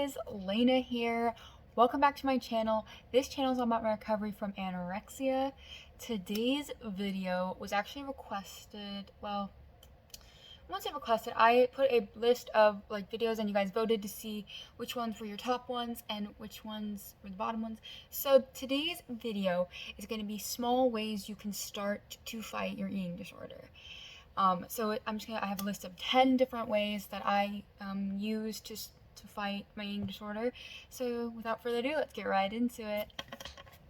guys, Layna here. Welcome back to my channel. This channel is all about my recovery from anorexia. Today's video was actually requested, well, I won't say requested, I put a list of videos and you guys voted to see which ones were your top ones and which ones were the bottom ones. So today's video is going to be small ways you can start to fight your eating disorder. I have a list of 10 different ways that I use to fight my eating disorder. So without further ado, let's get right into it.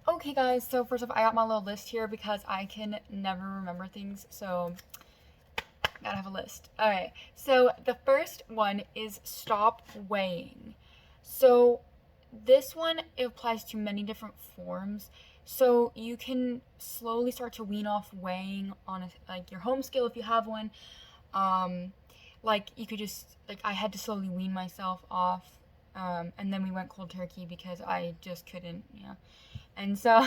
Okay guys, so first off, I got my little list here because I can never remember things, so gotta have a list. Alright, so the first one is stop weighing. So this one, it applies to many different forms. So you can slowly start to wean off weighing on your home scale if you have one. You could just, I had to slowly wean myself off, and then we went cold turkey because I just couldn't, and so,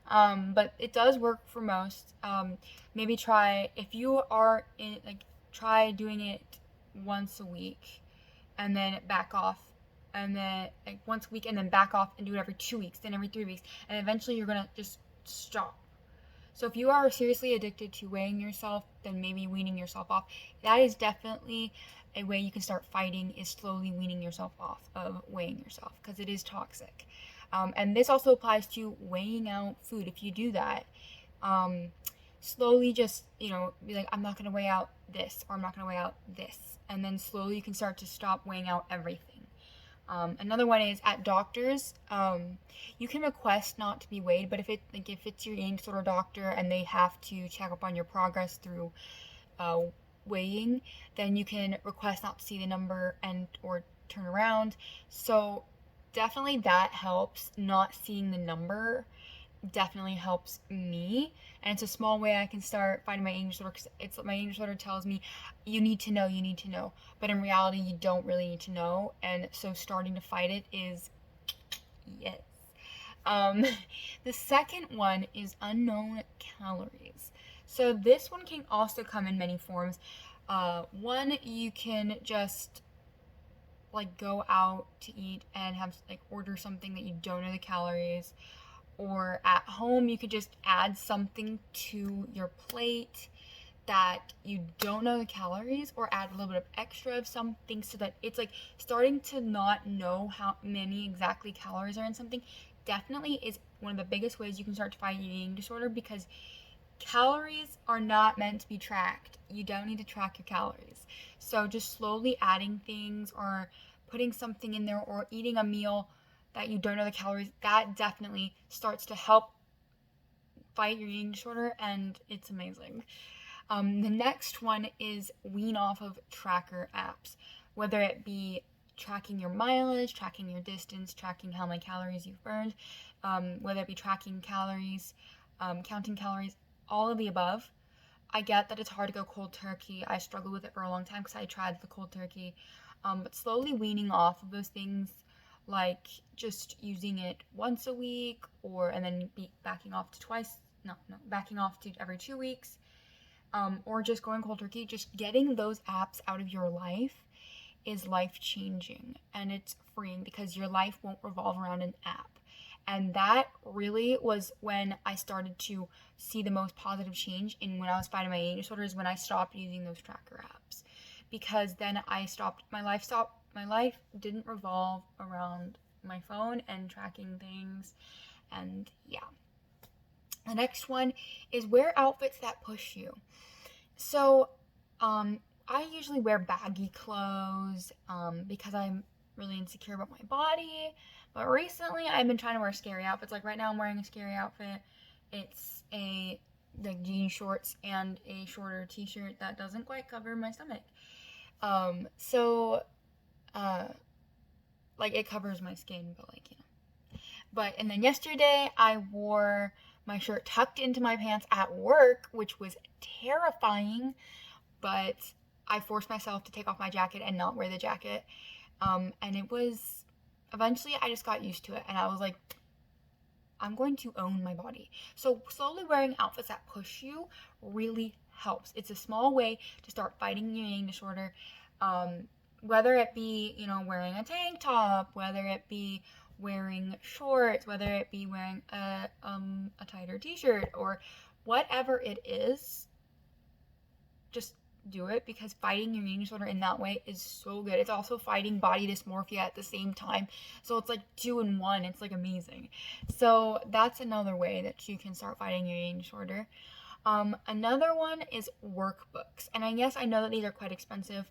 but it does work for most. Maybe try, if you are in, try doing it once a week, and then back off, and then once a week, and then back off and do it every 2 weeks, then every 3 weeks, and eventually you're gonna just stop. So if you are seriously addicted to weighing yourself, then maybe weaning yourself off. That is definitely a way you can start fighting, is slowly weaning yourself off of weighing yourself, because it is toxic. And this also applies to weighing out food. If you do that, slowly just, be like, I'm not going to weigh out this, or I'm not going to weigh out this. And then slowly you can start to stop weighing out everything. Another one is at doctors. You can request not to be weighed, but if it's your eating disorder doctor and they have to check up on your progress through weighing, then you can request not to see the number or turn around. So definitely that helps. Not seeing the number definitely helps me, and it's a small way I can start fighting my eating disorder, because my eating disorder tells me you need to know, but in reality you don't really need to know, and so starting to fight it is yes. The second one is unknown calories. So this one can also come in many forms. One, you can just go out to eat and have order something that you don't know the calories, or at home you could just add something to your plate that you don't know the calories, or add a little bit of extra of something, so that it's starting to not know how many exactly calories are in something. Definitely is one of the biggest ways you can start to fight your eating disorder, because calories are not meant to be tracked. You don't need to track your calories. So just slowly adding things, or putting something in there, or eating a meal that you don't know the calories, that definitely starts to help fight your eating disorder, and it's amazing. The next one is wean off of tracker apps, whether it be tracking your mileage, tracking your distance, tracking how many calories you've burned, whether it be tracking calories, counting calories, all of the above. I get that it's hard to go cold turkey. I struggled with it for a long time because I tried the cold turkey, but slowly weaning off of those things, like just using it once a week, and then backing off to every 2 weeks, or just going cold turkey. Just getting those apps out of your life is life-changing, and it's freeing, because your life won't revolve around an app. And that really was when I started to see the most positive change in when I was fighting my eating disorders, when I stopped using those tracker apps, because then my life didn't revolve around my phone and tracking things. And yeah. The next one is wear outfits that push you. So I usually wear baggy clothes because I'm really insecure about my body, but recently I've been trying to wear scary outfits. Right now I'm wearing a scary outfit. It's a jean shorts and a shorter t-shirt that doesn't quite cover my stomach. It covers my skin, but and then yesterday I wore my shirt tucked into my pants at work, which was terrifying, but I forced myself to take off my jacket and not wear the jacket, and it was, eventually I just got used to it, and I was like, I'm going to own my body. So slowly wearing outfits that push you really helps. It's a small way to start fighting your eating disorder. whether it be, you know, wearing a tank top, whether it be wearing shorts, whether it be wearing a tighter t-shirt, or whatever it is, just do it, because fighting your eating disorder in that way is so good. It's also fighting body dysmorphia at the same time. So it's like 2 in 1. It's like amazing. So that's another way that you can start fighting your eating disorder. Another one is workbooks. And I guess I know that these are quite expensive.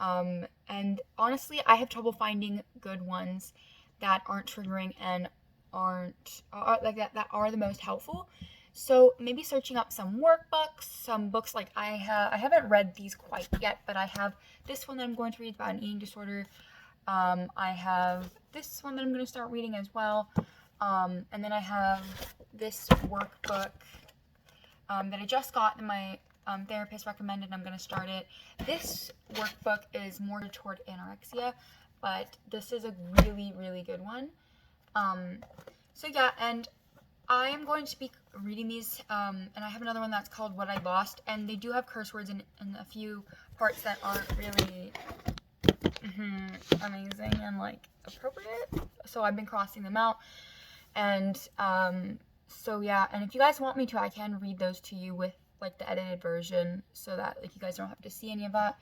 And honestly, I have trouble finding good ones that aren't triggering and aren't like that are the most helpful. So maybe searching up some workbooks, some books like I haven't read these quite yet, but I have this one that I'm going to read about an eating disorder. I have this one that I'm going to start reading as well. And then I have this workbook that I just got, and my therapist recommended. I'm going to start it. This workbook is more toward anorexia, but this is a really, really good one. So yeah, and I am going to be reading these, and I have another one that's called What I Lost, and they do have curse words in a few parts that aren't really amazing and like appropriate, so I've been crossing them out. And so yeah, and if you guys want me to, I can read those to you with like the edited version, so that like you guys don't have to see any of that.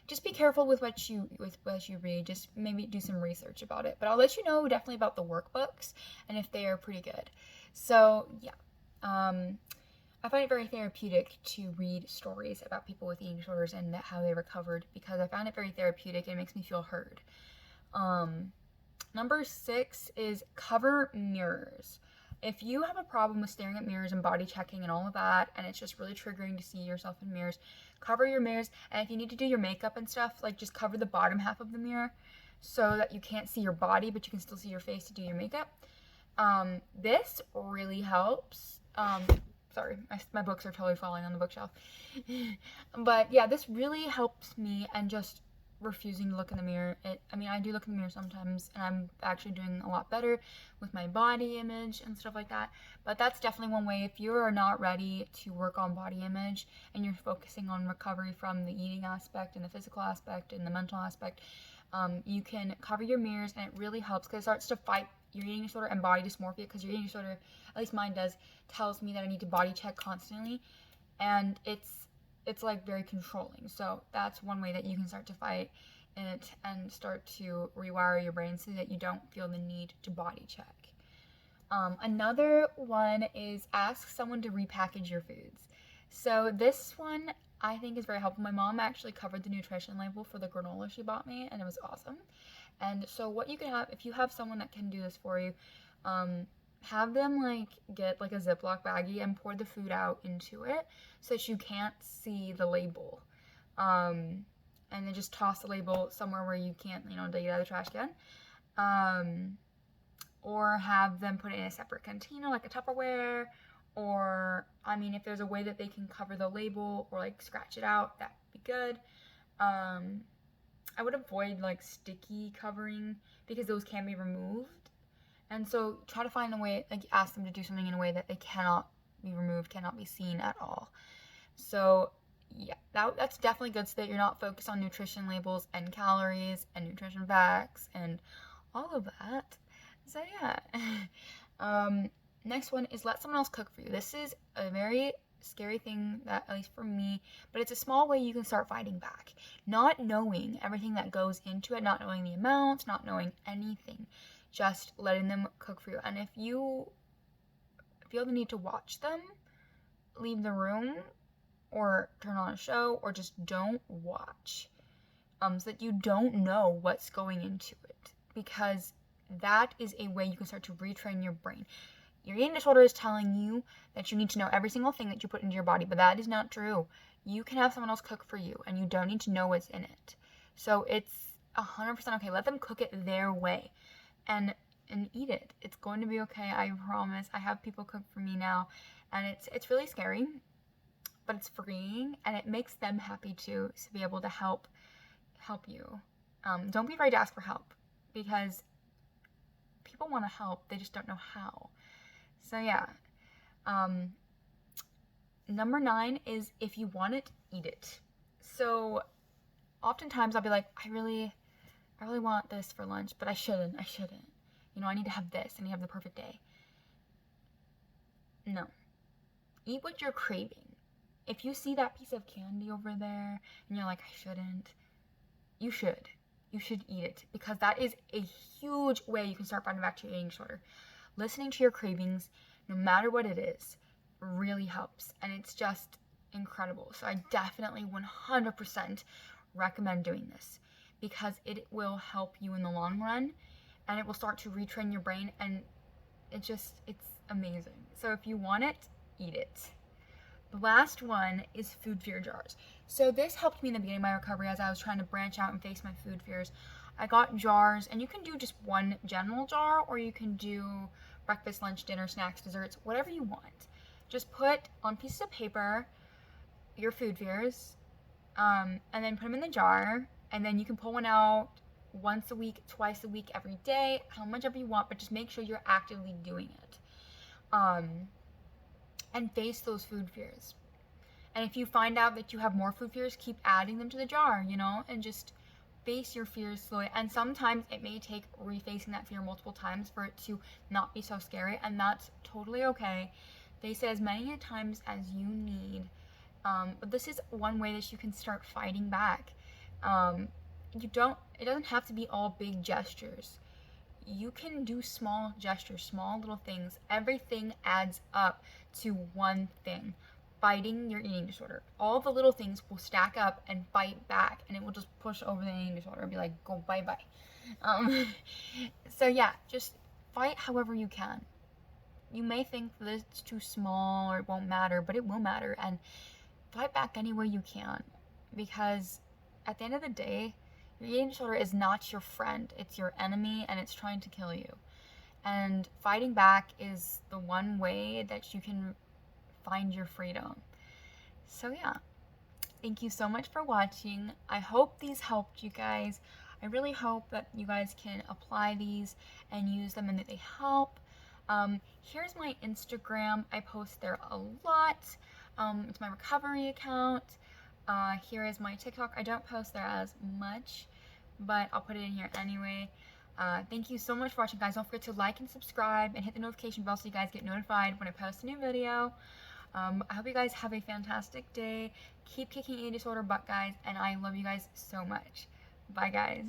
Just be careful with what you read. Just maybe do some research about it. But I'll let you know definitely about the workbooks and if they are pretty good. So yeah, I find it very therapeutic to read stories about people with eating disorders and how they recovered, because I found it very therapeutic and it makes me feel heard. Number 6 is cover mirrors. If you have a problem with staring at mirrors and body checking and all of that, and it's just really triggering to see yourself in mirrors, cover your mirrors. And if you need to do your makeup and stuff, like just cover the bottom half of the mirror so that you can't see your body, but you can still see your face to do your makeup. This really helps. Sorry, my books are totally falling on the bookshelf. But yeah, this really helps me, and just refusing to look in the mirror. I do look in the mirror sometimes, and I'm actually doing a lot better with my body image and stuff like that. But that's definitely one way. If you are not ready to work on body image and you're focusing on recovery from the eating aspect and the physical aspect and the mental aspect, you can cover your mirrors, and it really helps because it starts to fight your eating disorder and body dysmorphia, because your eating disorder, at least mine does, tells me that I need to body check constantly, and it's like very controlling. So that's one way that you can start to fight it and start to rewire your brain so that you don't feel the need to body check. Another one is ask someone to repackage your foods. So this one I think is very helpful. My mom actually covered the nutrition label for the granola she bought me, and it was awesome. And so what you can have, if you have someone that can do this for you, have them like get like a Ziploc baggie and pour the food out into it so that you can't see the label. And then just toss the label somewhere where you can't, dig it out of the trash can. Or have them put it in a separate container, like a Tupperware. Or, if there's a way that they can cover the label or like scratch it out, that'd be good. I would avoid like sticky covering because those can be removed. And so try to find a way, like ask them to do something in a way that they cannot be removed, cannot be seen at all. So yeah, that's definitely good, so that you're not focused on nutrition labels and calories and nutrition facts and all of that. So yeah. Next one is let someone else cook for you. This is a very scary thing, that at least for me, but it's a small way you can start fighting back. Not knowing everything that goes into it, not knowing the amounts, not knowing anything. Just letting them cook for you. And if you feel the need to watch them, leave the room or turn on a show, or just don't watch, so that you don't know what's going into it, because that is a way you can start to retrain your brain. Your eating disorder is telling you that you need to know every single thing that you put into your body, but that is not true. You can have someone else cook for you, and you don't need to know what's in it. So it's 100% okay. Let them cook it their way. And eat it. It's going to be okay, I promise. I have people cook for me now, and it's really scary, but it's freeing, and it makes them happy too, to be able to help you. Don't be afraid to ask for help, because people want to help, they just don't know how. So yeah. Number 9 is if you want it, eat it. So oftentimes I'll be like, I really I really want this for lunch, but I shouldn't. You know, I need to have this, and you have the perfect day. No. Eat what you're craving. If you see that piece of candy over there, and you're like, I shouldn't, you should. You should eat it, because that is a huge way you can start fighting back to your eating disorder. Listening to your cravings, no matter what it is, really helps, and it's just incredible. So I definitely 100% recommend doing this, because it will help you in the long run, and it will start to retrain your brain, and it's amazing. So if you want it, eat it. The last one is food fear jars. So this helped me in the beginning of my recovery as I was trying to branch out and face my food fears. I got jars, and you can do just one general jar, or you can do breakfast, lunch, dinner, snacks, desserts, whatever you want. Just put on pieces of paper your food fears, and then put them in the jar, and then you can pull one out once a week, twice a week, every day, how much ever you want, but just make sure you're actively doing it. And face those food fears. And if you find out that you have more food fears, keep adding them to the jar, you know, and just face your fears slowly. And sometimes it may take refacing that fear multiple times for it to not be so scary, and that's totally okay. Face it as many times as you need. But this is one way that you can start fighting back. It doesn't have to be all big gestures. You can do small gestures, small little things. Everything adds up to one thing: fighting your eating disorder. All the little things will stack up and fight back, and it will just push over the eating disorder and be like, go bye-bye. So yeah, just fight however you can. You may think that it's too small or it won't matter, but it will matter, and fight back any way you can, because at the end of the day, your eating disorder is not your friend. It's your enemy, and it's trying to kill you. And fighting back is the one way that you can find your freedom. So yeah, thank you so much for watching. I hope these helped you guys. I really hope that you guys can apply these and use them and that they help. Here's my Instagram. I post there a lot. It's my recovery account. Here is my TikTok. I don't post there as much, but I'll put it in here anyway. Thank you so much for watching, guys. Don't forget to like and subscribe and hit the notification bell so you guys get notified when I post a new video. I hope you guys have a fantastic day. Keep kicking eating disorder butt, guys, and I love you guys so much. Bye, guys.